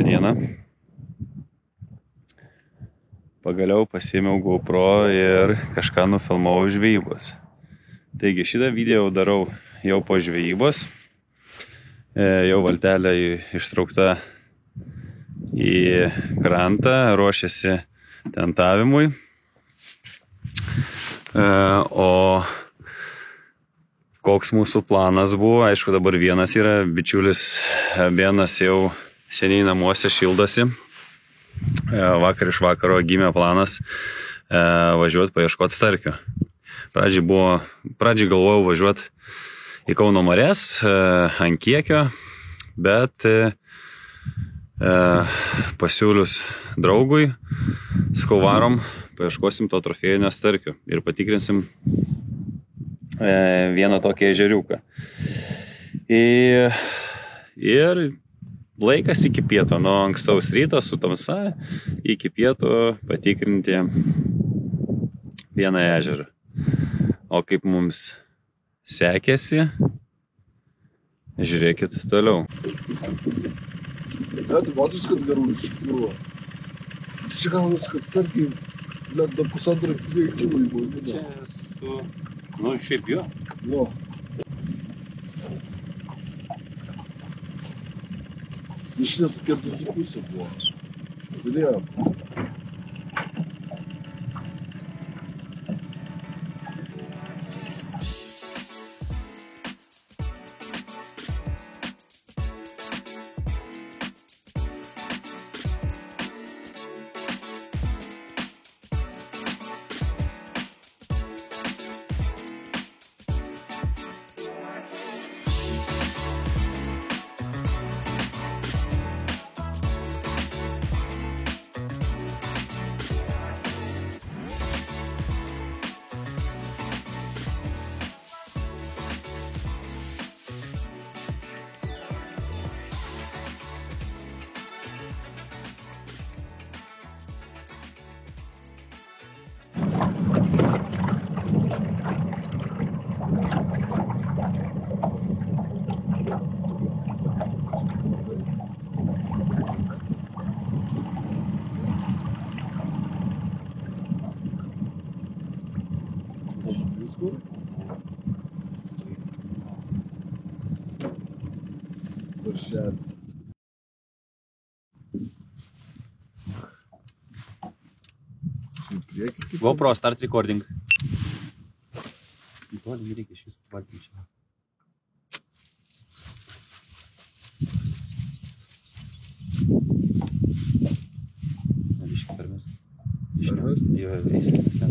Labą dieną. Pagaliau pasiėmiau GoPro ir kažką nufilmavau žvejybos. Taigi šitą video darau jau po žvejybos. Jau valtelė ištraukta į krantą, ruošiasi tentavimui. O koks mūsų planas buvo, aišku, dabar vienas yra, bičiulis Benas jau seniai namuose šildosi. Vakar iš vakaro gimė planas važiuoti paieškoti starkio. Pradžiai galvojau važiuoti į Kauno marias ant kiekio, bet pasiūlius draugui, sakau, varom, paieškosim to trofėjinio starkio ir patikrinsim vieną tokį ežeriuką. Ir laikas iki pieto, nuo ankstaus ryto su tamsa iki pieto patikrinti vieną ežerą. O kaip mums sekėsi, žiūrėkit toliau. Tu matus, kad garų iškliuvo. Čia gaunasi, kad tarkim, net dar pusantro kilų įbūdė. Čia su... Nu, šiaip jo. Jo. Išlės 4,5 buvo. Žiūrėjom. GoPro, start recording. Toli reikia šis pavalgyti čia. Viški per mes. Jo, eisime ten.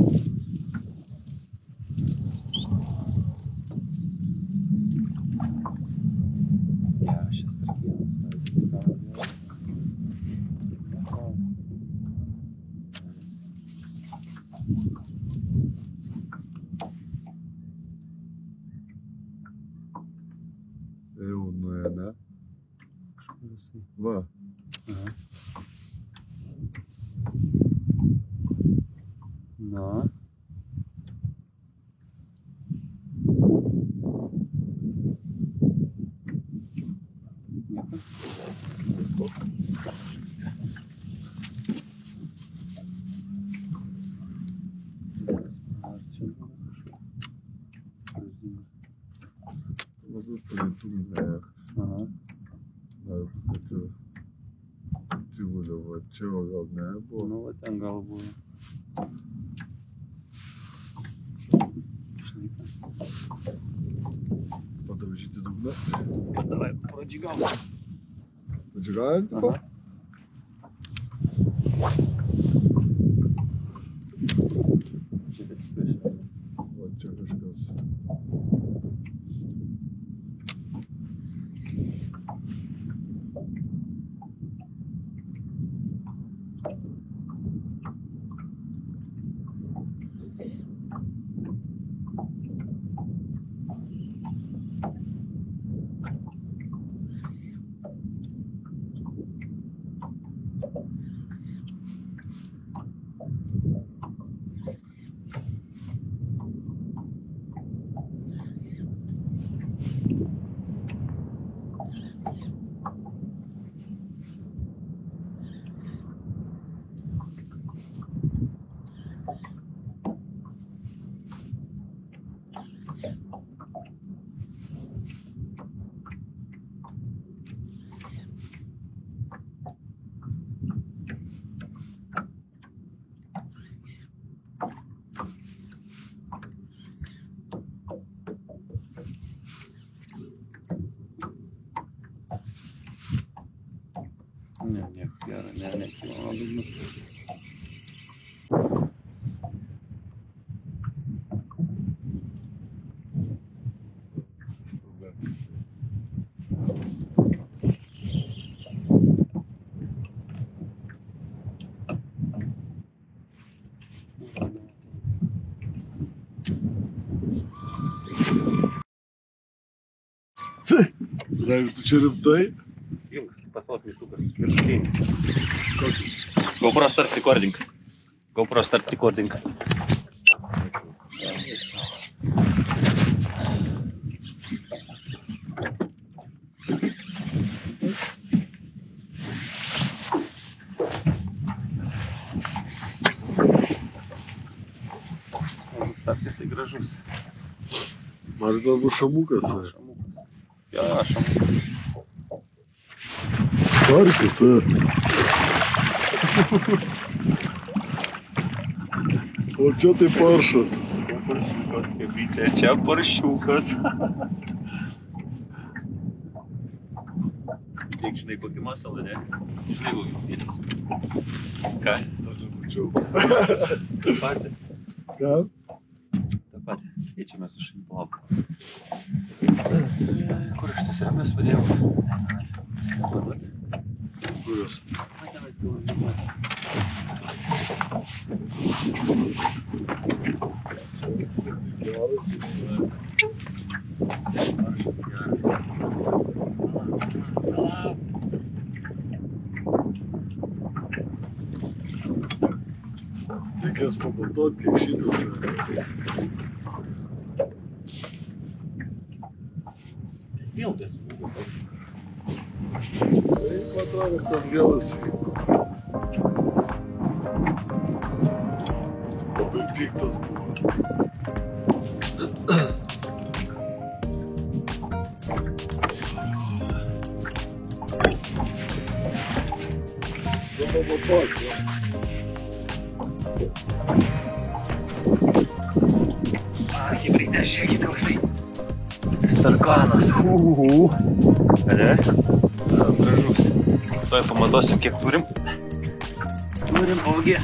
Jau nuėda. Va. Aha. Na. Čia gal nebuvo. Nu, va ten gal buvo. Padaužyti dugną. Davai, pradžigavom. Padžigavom, tipo? Va, čia kažkas. Ne, nieko gero, nekyla dugnas. Raivi, tu čia rimtai? Ilgas, pasos misukas, viršutinį. GoPro start recording. GoPro start recording. Startis tai gražus. Man gal bus šamukas. Jo, šamukas. Parkas, O čia tai paršas. Paršiukas, kaip vytė, čia paršiukas. Tiek žinai kokį masalą, ne? Žinai kokį vytės. Ką? Mačiau. Ta patį. Ką? Ta patį. Keičiamės iš palauk. Kur aš tas remės padėjau? Kurios? Reikės pabaltuot, kiek šitas. Ilgas buvo. Tai atrodo, kad vėlas. Labai piktas buvo. Pabaltuot, jo. Hibridė, žiūrėkit koksai. Starkanas. Ne? Gražus. Tuoj pamatuosim, kiek turim. Turim augį.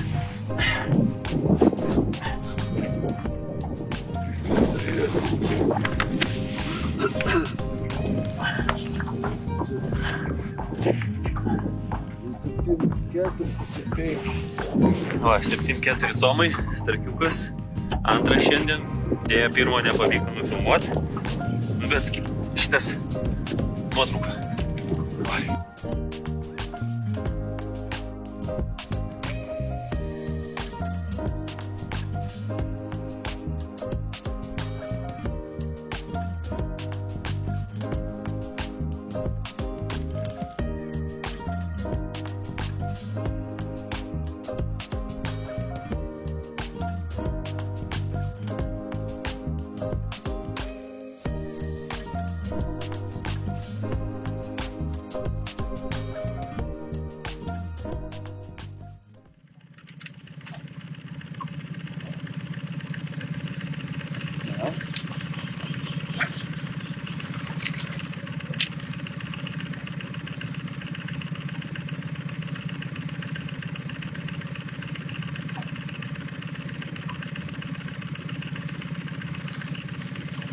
Va, 7,4 comai, starkiukas. Antras šiandien. Dėja, pirmo nepavyko nufilmuoti. Bet šitas nuotrauka.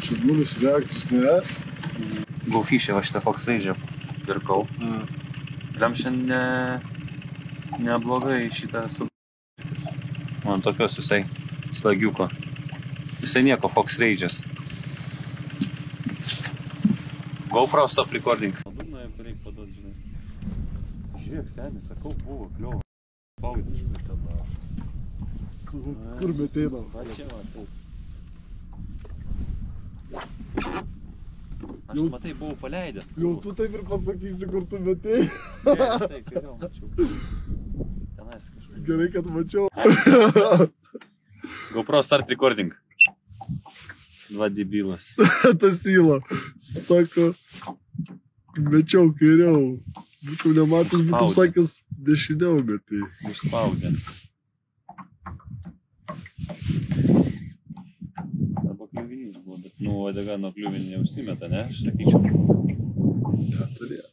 Širmulis reaktus ners. Gaufišė, va šitą Fox Rage pirkau. Gliam šiandien neblogai šitą su... Man tokios visai slagiuko. Visai nieko Fox Rage'as. GoPro stop recording. Dugnoje, kur reikia paduot, žinai. Žiūrėk, senis, sakau, buvo kliuvo. Paudiškai tada. Kur meteinam? Va čia matau. Aš matai, buvau paleidęs. Jau tu taip ir pasakysi, kur tu metei. Taip, geriau mačiau. Tenais kažkaip. Gerai, kad mačiau. GoPro start recording. Dva debilas. Tas įla. Sako, mečiau kairiau. Būčiau nematęs, būtum sakęs dešiniau metei. Užspaudė. Arba kliuvinys buvo, bet nu uodega nuo kliuvinį neužsimeta, ne? Aš sakyčiau. Ja, turėjo.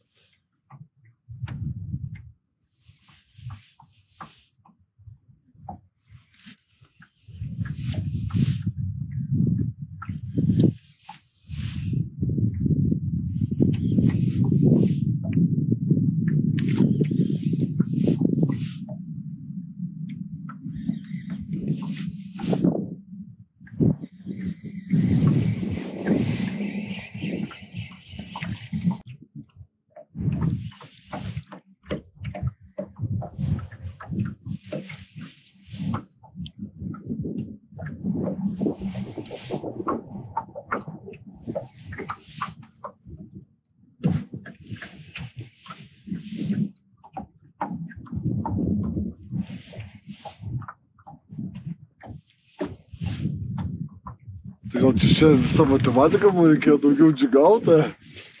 Tai gal čia šiandien visą matematiką man reikėjo daugiau džigauti?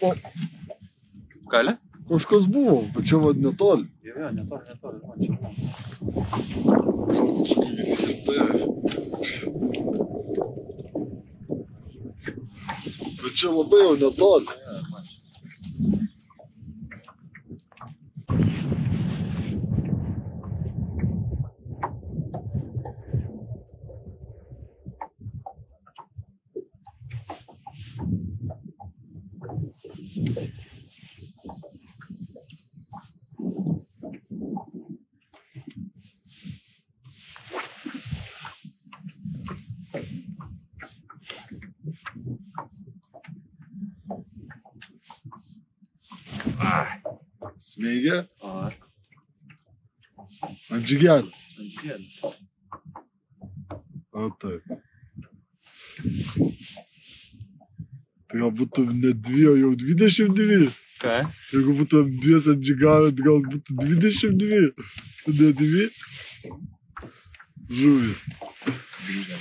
O, Kalė? kažkas buvo, bet čia vad netoli. Jo, netoli, man čia buvo. Gal koks gyvynys ir tai. Bet čia labai jau netoli. Smeigia? Aha. Ant džigelio. Ant džigelio. O taip. Tai gal būtų ne 2, o jau 22. Ką? Jeigu būtų dvies ant džigelio, tai gal būtų 22. Ne 2. Žuvis.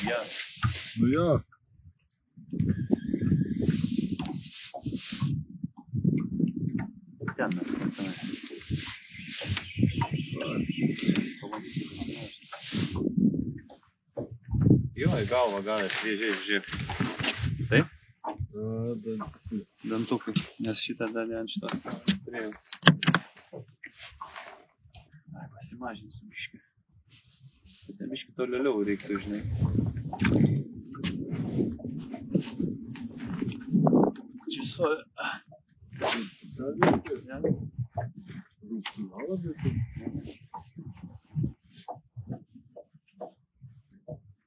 Ja. Nu ja. Ten mes matome. Jo, į galvą gavęs, žiūrėk. Taip? Dantukai, nes šitą dalį ant šito turėjau. Ai, pasimažinsiu biškį. Bet ten biškį tolėliau reiktų, žinai. Čia stovi.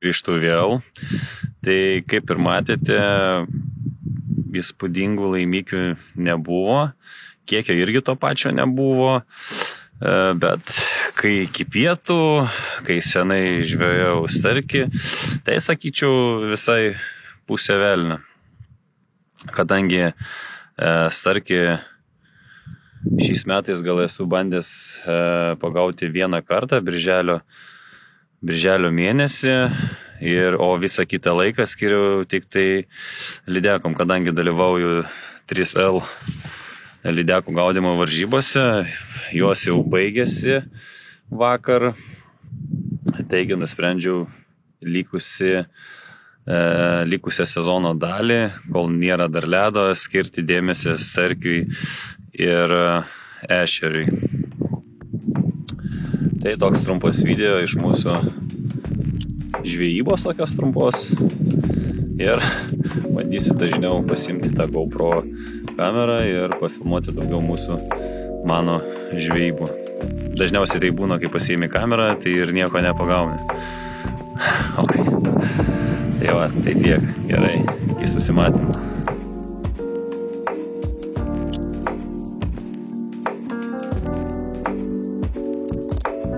Grįžtu vėl. Tai kaip ir matėte, įspūdingų laimikių nebuvo. Kiekio irgi to pačio nebuvo. Bet kai iki pietų, kai senai žvejojau starkį, tai sakyčiau visai pusė velnio. Kadangi starkį šiais metais gal esu bandęs pagauti vieną kartą, birželio mėnesį, o visą kitą laiką skiriu tik tai lydekom, kadangi dalyvauju 3L lydekų gaudimo varžybose, jos jau baigėsi vakar, taigi nusprendžiau likusią sezono dalį, kol nėra dar ledo, skirti dėmesį starkiui ir ešeriui. Tai toks trumpas video iš mūsų žvejybos tokios trumpos ir bandysiu dažniau pasimti tą GoPro kamerą ir pafilmuoti daugiau mano žvejybų. Dažniausiai tai būna, kai pasiimi kamerą, tai ir nieko nepagauni. Okay. Tai va, tai tiek. Gerai, iki susimatymų.